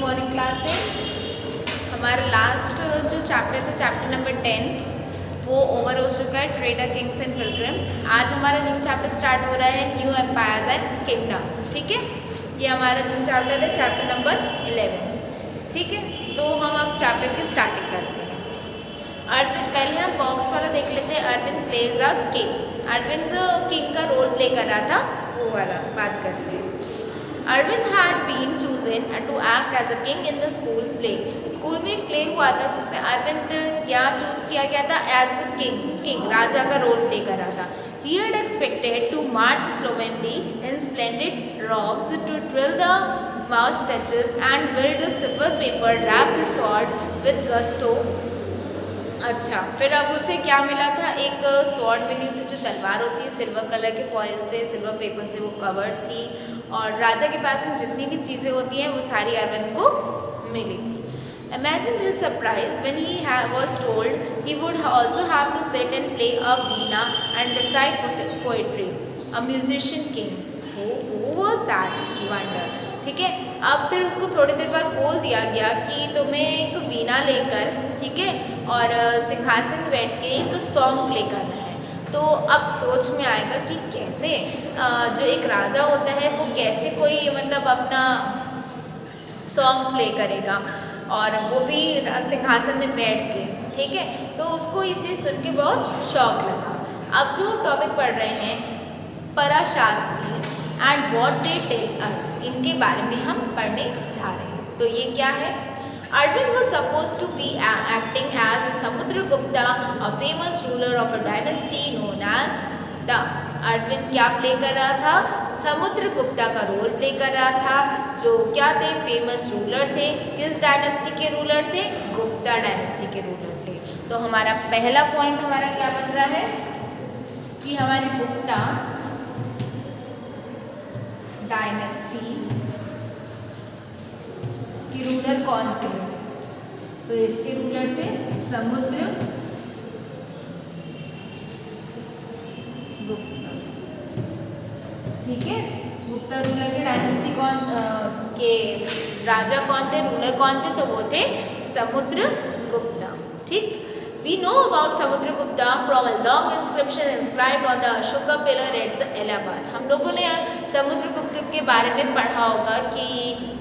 Morning classes. हमारा last जो chapter था चैप्टर नंबर 10 वो ओवर हो चुका है, ट्रेडर किंग्स एंड पिलग्रिम्स। आज हमारा न्यू चैप्टर स्टार्ट हो रहा है, न्यू एम्पायर्स एंड किंगडम्स। ठीक है, ये हमारा न्यू चैप्टर है, चैप्टर नंबर 11। ठीक है, तो हम अब चैप्टर की स्टार्टिंग करते हैं। अरविंद, पहले हम बॉक्स वाला देख लेते हैं। Arvind plays a king. Arvind king का रोल प्ले कर रहा था, वो वाला बात करते हैं। Arvind had been chosen to act as a king in the school play. School में एक प्ले हुआ था जिसमें अरविंद क्या चूज किया गया था? एज अ किंग, राजा का रोल प्ले कर रहा था। He had expected to march slovenly in splendid robes, to drill the moustaches and wield a silver paper wrapped sword with gusto. अच्छा, फिर अब उसे क्या मिला था? एक स्वॉर्ड मिली थी जो तलवार होती है, सिल्वर कलर के फॉइल से, सिल्वर पेपर से वो कवर्ड थी, और राजा के पास में जितनी भी चीज़ें होती हैं वो सारी अरविंद को मिली थी। Imagine his surprise when he was told he would also have to sit and play a veena and recite poetry. A musician king. Who was that? He wondered. ठीक है, अब फिर उसको थोड़ी देर बाद बोल दिया गया कि तुम्हें एक वीणा लेकर, ठीक है, और सिंहासन बैठ के एक सॉन्ग प्ले करना है। तो अब सोच में आएगा कि कैसे जो एक राजा होता है वो कैसे कोई मतलब अपना सॉन्ग प्ले करेगा, और वो भी सिंहासन में बैठ के। ठीक है, तो उसको ये चीज़ सुन के बहुत शौक लगा। अब जो टॉपिक पढ़ रहे हैं, पराशास्त्री and what they tell us, इनके बारे में हम पढ़ने जा रहे हैं। तो ये क्या है? Arvind was supposed to be acting as Samudragupta, a famous ruler of a dynasty known as the. Arvind क्या प्ले कर रहा था? समुद्रगुप्ता का रोल प्ले कर रहा था, जो क्या थे? फेमस रूलर थे। किस डायनेस्टी के रूलर थे? गुप्ता डायनेस्टी के रूलर थे। तो हमारा पहला पॉइंट हमारा क्या बन रहा है कि हमारी गुप्ता डायनेस्टी के रूलर कौन थे? तो इसके रूलर थे समुद्रगुप्ता। ठीक है, गुप्ता रूलर के डायनेस्टी कौन के राजा कौन थे, रूलर कौन थे? तो वो थे समुद्रगुप्ता। ठीक, We know about Samudragupta from a long inscription inscribed on the Ashoka pillar at the Allahabad. हम लोगों ने समुद्रगुप्त के बारे में पढ़ा होगा कि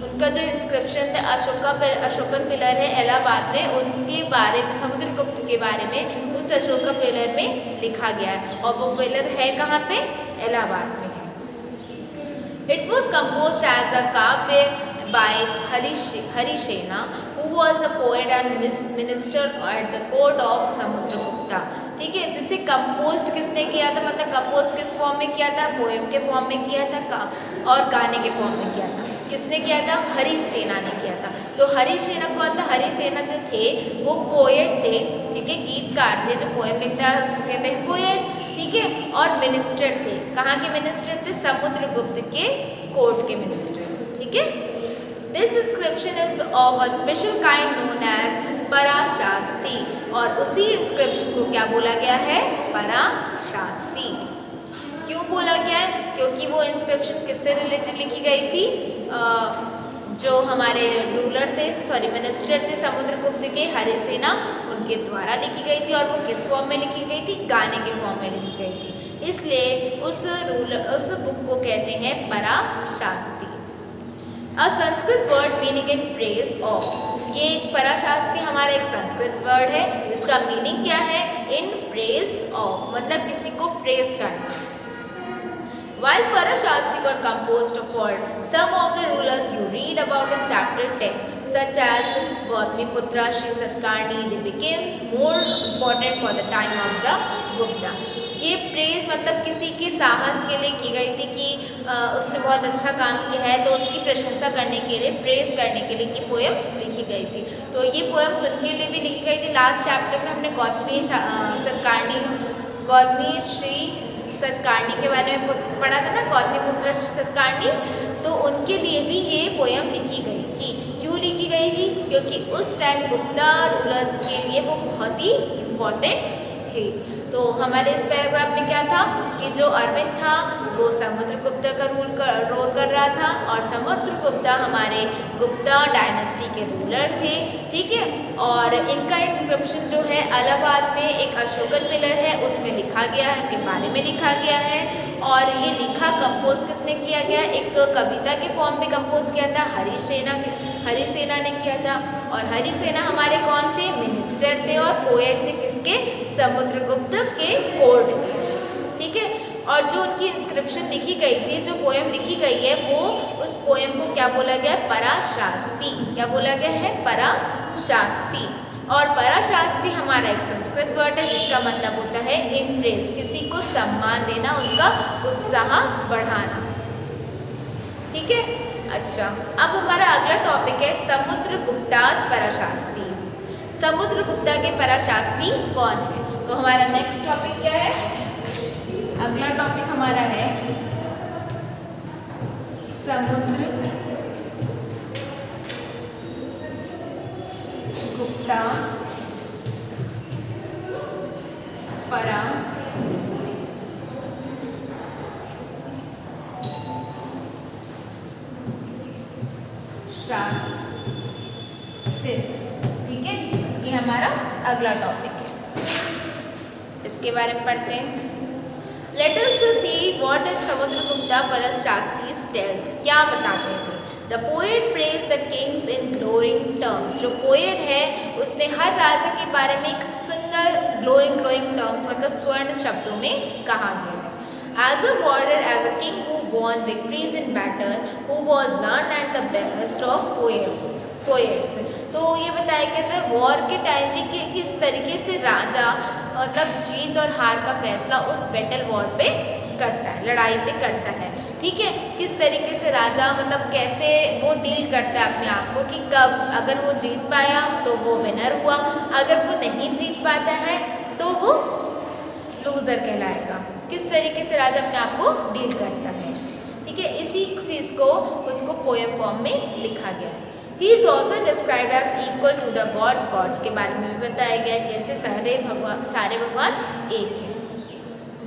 उनका जो इंस्क्रिप्शन था अशोकन पिलर है इलाहाबाद में, उनके बारे में, समुद्रगुप्त के बारे में उस अशोका पिलर में लिखा गया है, और वो पिलर है कहाँ पे? इलाहाबाद में है। It was composed as a काव्य by Harisena, who was a poet and minister at the court of Samudragupta. ठीक है, जिसे कंपोज किसने किया था? मतलब कंपोज किस फॉर्म में किया था? पोएम के फॉर्म में किया था और गाने के फॉर्म में किया था। किसने किया था? हरिसेना ने किया था। तो हरिसेना कौन था? हरिसेना जो थे वो पोएट थे, ठीक है, गीतकार थे। जो पोएम लिखता है उसको कहते हैं पोएट। ठीक है, और मिनिस्टर थे। कहाँ के मिनिस्टर थे? समुद्रगुप्त के कोर्ट के मिनिस्टर। ठीक है, This inscription is of a special kind known as पराशास्ती, और उसी इंस्क्रिप्शन को क्या बोला गया है? पराशास्ती। क्यों बोला गया है? क्योंकि वो इंस्क्रिप्शन किससे रिलेटेड लिखी गई थी? जो हमारे रूलर थे, मिनिस्टर थे समुद्रगुप्त के, हरिसेना, उनके द्वारा लिखी गई थी। और वो किस फॉर्म में लिखी गई थी? गाने के फॉर्म में लिखी गई थी। इसलिए उस बुक को कहते हैं पराशास्ती। A Sanskrit word meaning in praise of. ये पराशास्त्री हमारा एक संस्कृत वर्ड है जिसका मीनिंग क्या है? इन प्रेज ऑफ, मतलब किसी को प्रेज करना। While Parashastri got composed for some of the rulers you read about in chapter 10, such as Gautamiputra, Shri Satkarni, they became more important for the time of the Gupta. ये praise मतलब किसी के साहस के लिए की गई थी कि उसने बहुत अच्छा काम किया है, तो उसकी प्रशंसा करने के लिए, प्रेज करने के लिए की पोएम्स लिखी गई थी। तो ये पोएम्स उनके लिए भी लिखी गई थी। लास्ट चैप्टर में हमने गौतमी श्री सतकारणी के बारे में पढ़ा था ना, गौतमीपुत्र श्री सतकारणी। तो उनके लिए भी ये पोएम लिखी गई थी। क्यों लिखी गई थी? क्योंकि उस टाइम गुप्ता रूलर्स के लिए वो बहुत ही इम्पोर्टेंट थे। तो हमारे इस पैराग्राफ में क्या था कि जो अरविंद था वो समुद्रगुप्त का रोल कर रहा था और समुद्रगुप्त हमारे गुप्ता डायनेस्टी के रूलर थे, ठीक है। और इनका इंस्क्रिप्शन जो है इलाहाबाद में एक अशोकन पिलर है उसमें लिखा गया है, उनके बारे में लिखा गया है। और ये लिखा कंपोज किसने किया गया, एक कविता के फॉर्म में कंपोज किया था, हरिसेना ने किया था। और हरिसेना हमारे कौन थे, मिनिस्टर थे और पोएट थे किसके, समुद्रगुप्त के कोर्ट के, ठीक है। और जो उनकी इंस्क्रिप्शन लिखी गई थी, जो पोएम लिखी गई है, वो उस पोएम को क्या बोला गया है, पराशास्ति। क्या बोला गया है, पराशास्ति। और पराशास्ति हमारा एक संस्कृत वर्ड है जिसका मतलब होता है इम्प्रेस, किसी को सम्मान देना, उनका उत्साह बढ़ाना, ठीक है। अच्छा, अब हमारा अगला टॉपिक है समुद्रगुप्तास पराशास्ति। समुद्रगुप्ता के पराशास्ति कौन है? तो हमारा नेक्स्ट टॉपिक क्या है, अगला टॉपिक हमारा है समुद्रगुप्ता पराशास्तिस, ठीक है। ये हमारा अगला टॉपिक है, इसके बारे में पढ़ते हैं। Let us see what Samudragupta पराशास्तिस tells, क्या बताते थे। The poet praised the kings in glowing terms, जो पोएट है उसने हर राजा के बारे में एक सुंदर glowing terms मतलब स्वर्ण शब्दों में कहा गया है। As a warrior, as a king who won victories in battle, who was learned and the best of poets। तो ये बताया गया था वॉर के टाइम में कि किस तरीके से राजा मतलब जीत और हार का फैसला उस बैटल वॉर पे करता है, लड़ाई पे करता है, ठीक है। किस तरीके से राजा मतलब कैसे वो डील करता है अपने आप को कि कब अगर वो जीत पाया तो वो विनर हुआ, अगर वो नहीं जीत पाता है तो वो लूज़र कहलाएगा। किस तरीके से राजा अपने आप को डील करता है, ठीक है। इसी चीज़ को उसको पोएम फॉर्म में लिखा गया है। He is also described as equal to the gods, gods के बारे में भी बताया गया है कैसे सारे भगवान एक हैं।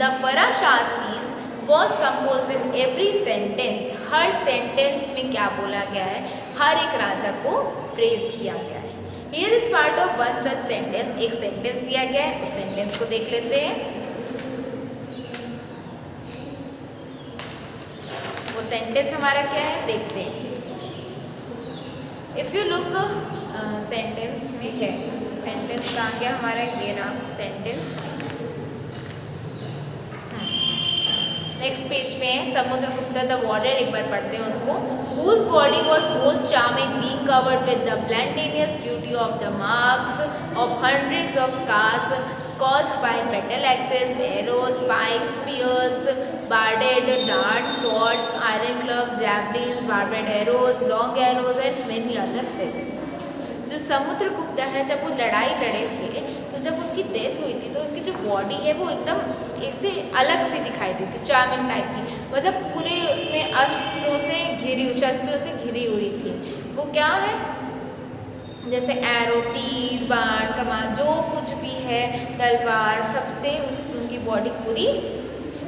The Parashastis was composed in every sentence, her sentence में क्या बोला गया है, हर एक राजा को प्रेज किया गया है। Here is part of one such sentence, एक सेंटेंस दिया गया है, उस सेंटेंस को देख लेते हैं। वो सेंटेंस हमारा क्या है देखते हैं। इफ़ यू लुक सेंटेंस में है, सेंटेंस कहाँ गया हमारा, ये रहा सेंटेंस। नेक्स्ट पेज में है समुद्रगुप्ता द वॉरियर, एक बार पढ़ते हैं उसको। Whose body was most charming, being covered with the spontaneous beauty of the marks of hundreds of scars caused by battle axes, arrows, spikes, spears, barbed darts, swords, iron clubs, javelins, barbed arrows, long arrows and many other weapons। जो समुद्रगुप्ता है जब वो लड़ाई लड़े थे तो जब उनकी डेथ हुई थी तो उनकी जो बॉडी है वो एकदम ऐसे अलग सी दिखाई दी थी, चार्मिंग टाइप की, मतलब पूरे उसमें शस्त्रों से घिरी हुई थी। वो क्या है, जैसे एरो, तीर, बाण, कमान, जो कुछ भी है, तलवार, सबसे उनकी बॉडी पूरी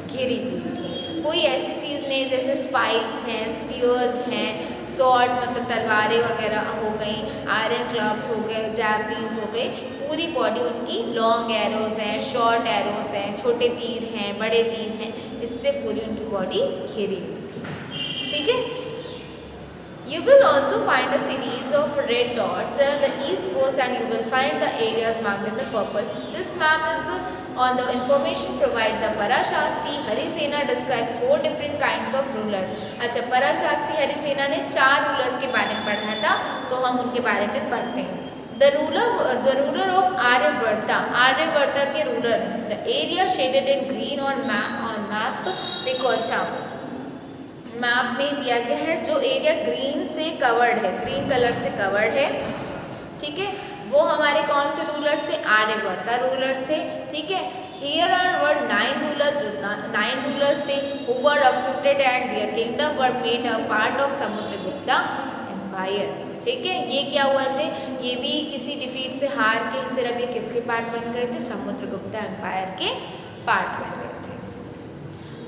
घिरी हुई थी। कोई ऐसी चीज़ नहीं जैसे स्पाइक्स हैं, स्पीयर्स हैं, सॉर्ड्स मतलब तलवारें वगैरह हो गई, आयरन क्लब्स हो गए, जैवलिन्स हो गए, पूरी बॉडी उनकी लॉन्ग एरोज हैं, शॉर्ट एरोज हैं, छोटे तीर हैं, बड़े तीर हैं, इससे पूरी उनकी बॉडी घिरी हुई थी, ठीक है। You will also find a series of red dots at the east coast and you will find the areas marked in the purple. This map is on the information provided the Parashasti Harisena describe 4 different kinds of ruler। अच्छा, पराशास्ति हरिसेना ने 4 rulers के बारे में पढ़ा था तो हम उनके बारे में पढ़ते हैं। The ruler of आर्यवर्ता के ruler, the area shaded in green on map। देखो अच्छा मैप में दिया गया है जो एरिया ग्रीन से कवर्ड है, ग्रीन कलर से कवर्ड है, ठीक है। वो हमारे कौन से रूलर्स थे, आर्यवर्ता रूलर्स थे, ठीक है। Here were 9 rulers थे who were uprooted and their kingdom were made a part of Samudragupta empire। ठीक है। ये क्या हुआ थे, ये भी किसी डिफीट से हार के फिर अब ये किसके पार्ट बन गए थे, समुद्रगुप्त एम्पायर के पार्ट बन गए थे।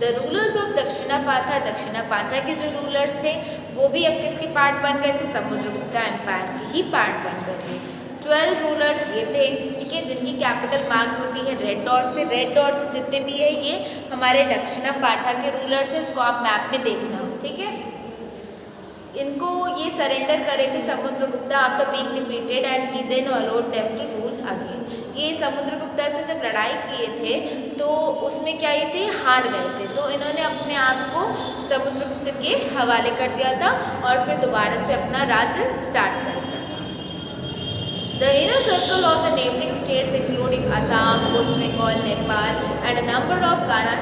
द रूलर्स ऑफ दक्षिणापाथा, दक्षिणापाथा के जो रूलर्स थे वो भी अब किसके पार्ट बन गए थे, समुद्रगुप्त एम्पायर के ही पार्ट बन गए थे। 12 रूलर्स ये थे, ठीक है, जिनकी कैपिटल मार्क होती है रेड डॉट से। रेड डॉट से जितने भी है ये हमारे दक्षिणापाठा के रूलर्स हैं, इसको आप मैप में देखना, ठीक है। इनको ये सरेंडर करे थे Samudragupta after being defeated and he then allowed them to rule again. ये समुद्रगुप्ता से जब लड़ाई किए थे तो उसमें क्या ये थे, हार गए थे, तो इन्होंने अपने आप को समुद्रगुप्त के हवाले कर दिया था और फिर दोबारा से अपना राज्य स्टार्ट कर दिया था। The inner circle of the neighboring states including Assam, West Bengal, Nepal and a number of Gana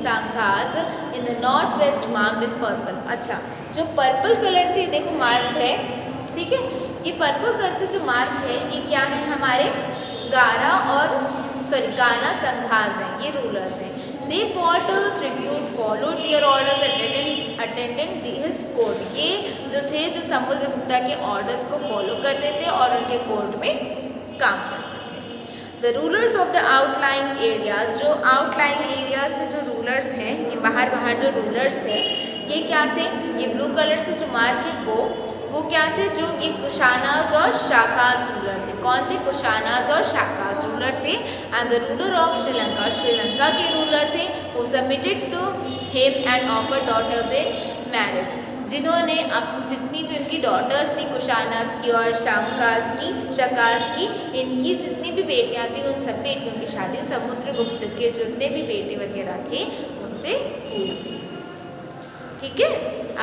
Sanghas in the northwest marked in purple। अच्छा, जो पर्पल कलर से देखो मार्क है, ठीक है, ये पर्पल कलर से जो मार्क है ये क्या है, हमारे गाना संघास हैं, ये रूलर्स हैं। They bought tribute, followed their orders and attended his court। ये जो थे जो समुद्रगुप्ता के ऑर्डर्स को फॉलो करते थे और उनके कोर्ट में काम करते थे। The rulers of the outlying areas, जो outlying areas में जो रूलर्स हैं, ये बाहर जो रूलर्स थे ये क्या थे, ये ब्लू कलर से जो मार्क है वो क्या थे, जो ये कुशानास और शाकास रूलर थे। कौन थे, कुशानास और शाकास रूलर थे। And the ruler of Sri Lanka, Sri Lanka के रूलर थे, वो submitted to him and offer daughters in marriage, जिन्होंने जितनी भी उनकी डॉटर्स थी कुशानास की और शाकास की, इनकी जितनी भी बेटियां थी उन सब बेटियों की शादी समुद्रगुप्त के जितने भी बेटे वगैरह थे उनसे हुई थी, ठीक है।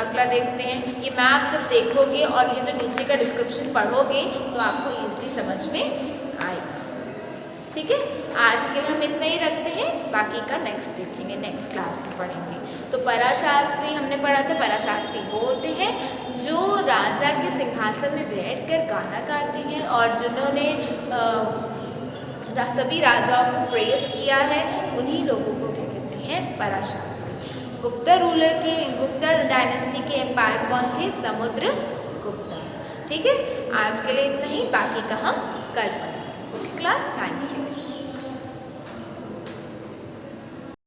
अगला देखते हैं, ये मैप जब देखोगे और ये जो नीचे का डिस्क्रिप्शन पढ़ोगे तो आपको ईजिली समझ में आएगा, ठीक है। आज के लिए हम इतना ही रखते हैं, बाकी का नेक्स्ट देखेंगे, नेक्स्ट क्लास में पढ़ेंगे। तो पराशास्त्री हमने पढ़ा था, पराशास्त्री वो होते हैं जो राजा के सिंहासन में बैठकर गाना गाते हैं और जिन्होंने सभी राजाओं को प्रेस किया है, उन्हीं लोगों को क्या कहते हैं, पराशास्त्री। गुप्ता डायनेस्टी के एम्पायर कौन थे, समुद्रगुप्ता, ठीक है। आज के लिए इतना ही, बाकी का हम कल पढ़ेंगे। Okay class, thank you.